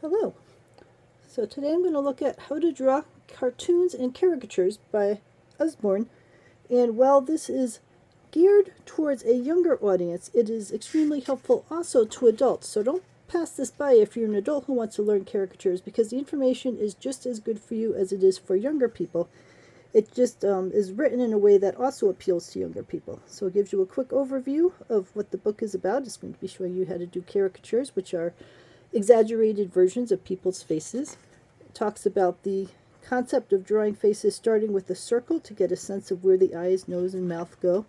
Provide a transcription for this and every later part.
Hello. So today I'm going to look at how to draw cartoons and caricatures by Usborne. And while this is geared towards a younger audience, it is extremely helpful also to adults. So don't pass this by if you're an adult who wants to learn caricatures, because the information is just as good for you as it is for younger people. It just is written in a way that also appeals to younger people. So it gives you a quick overview of what the book is about. It's going to be showing you how to do caricatures, which are exaggerated versions of people's faces. It talks about the concept of drawing faces starting with a circle to get a sense of where the eyes, nose, and mouth go,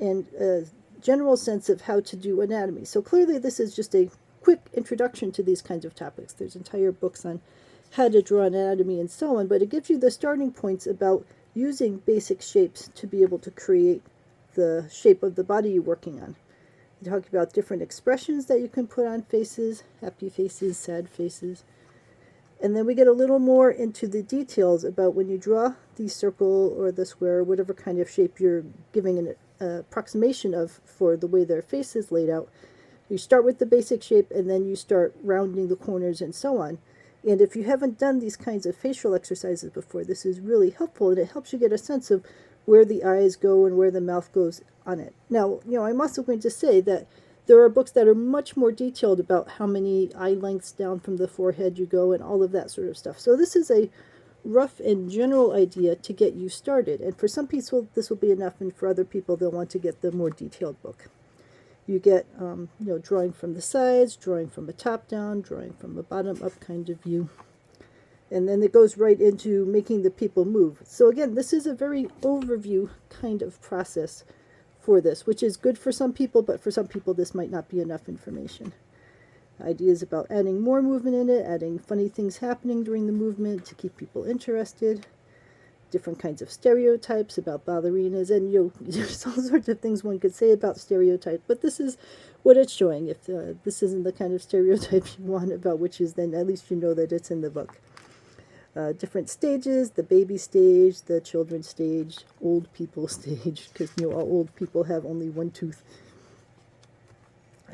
and a general sense of how to do anatomy. So clearly this is just a quick introduction to these kinds of topics. There's entire books on how to draw anatomy and so on, but it gives you the starting points about using basic shapes to be able to create the shape of the body you're working on. We talk about different expressions that you can put on faces, happy faces, sad faces. And then we get a little more into the details about when you draw the circle or the square, whatever kind of shape you're giving an approximation of for the way their face is laid out. You start with the basic shape and then you start rounding the corners and so on. And if you haven't done these kinds of facial exercises before, this is really helpful, and it helps you get a sense of where the eyes go and where the mouth goes on it. Now, I'm also going to say that there are books that are much more detailed about how many eye lengths down from the forehead you go and all of that sort of stuff. So this is a rough and general idea to get you started. And for some people, this will be enough, and for other people, they'll want to get the more detailed book. You get, drawing from the sides, drawing from a top down, drawing from a bottom up kind of view. And then it goes right into making the people move. So again, this is a very overview kind of process for this, which is good for some people, but for some people this might not be enough information. Ideas about adding more movement in it, adding funny things happening during the movement to keep people interested, different kinds of stereotypes about ballerinas, and there's all sorts of things one could say about stereotypes, but this is what it's showing. If this isn't the kind of stereotype you want about witches, then at least you know that it's in the book. Different stages, the baby stage, the children's stage, old people stage, because all old people have only one tooth.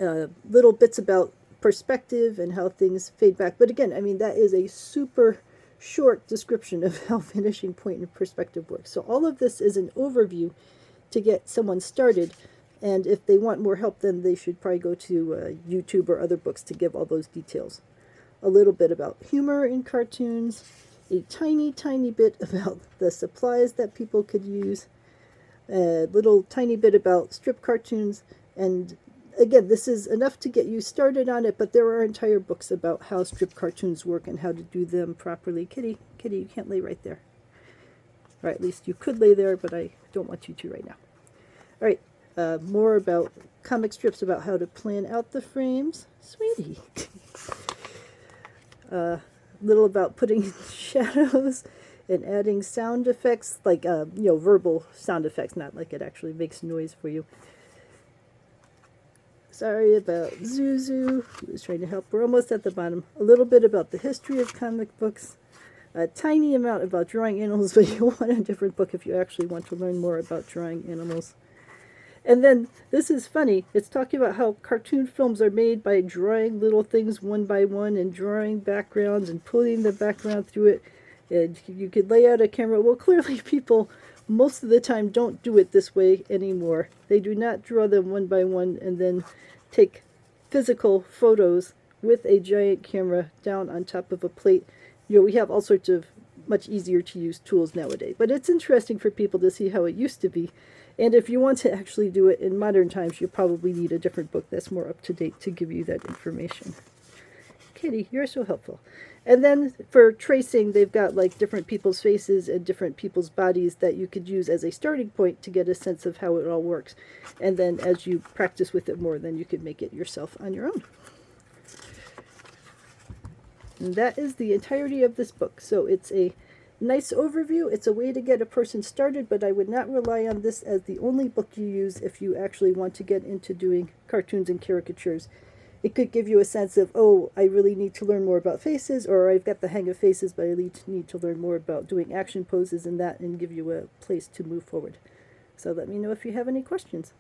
Little bits about perspective and how things fade back. But again, that is a super short description of how vanishing point and perspective works. So all of this is an overview to get someone started. And if they want more help, then they should probably go to YouTube or other books to give all those details. A little bit about humor in cartoons, a tiny, tiny bit about the supplies that people could use, a little tiny bit about strip cartoons, and again, this is enough to get you started on it, but there are entire books about how strip cartoons work and how to do them properly. Kitty, you can't lay right there. Or at least you could lay there, but I don't want you to right now. All right, more about comic strips about how to plan out the frames. Sweetie. Little about putting shadows and adding sound effects, like verbal sound effects, not like it actually makes noise for you. Sorry about Zuzu, he was trying to help. We're almost at the bottom. A little bit about the history of comic books, a tiny amount about drawing animals, but you'll want a different book if you actually want to learn more about drawing animals. And then, this is funny, it's talking about how cartoon films are made by drawing little things one by one and drawing backgrounds and pulling the background through it. And you could lay out a camera. Well, clearly people most of the time don't do it this way anymore. They do not draw them one by one and then take physical photos with a giant camera down on top of a plate. We have all sorts of much easier to use tools nowadays. But it's interesting for people to see how it used to be. And if you want to actually do it in modern times, you probably need a different book that's more up to date to give you that information. Kitty, you're so helpful. And then for tracing, they've got like different people's faces and different people's bodies that you could use as a starting point to get a sense of how it all works. And then as you practice with it more, then you can make it yourself on your own. And that is the entirety of this book. So it's a nice overview. It's a way to get a person started, but I would not rely on this as the only book you use if you actually want to get into doing cartoons and caricatures. It could give you a sense of, oh, I really need to learn more about faces, or I've got the hang of faces, but I need to learn more about doing action poses and that, and give you a place to move forward. So let me know if you have any questions.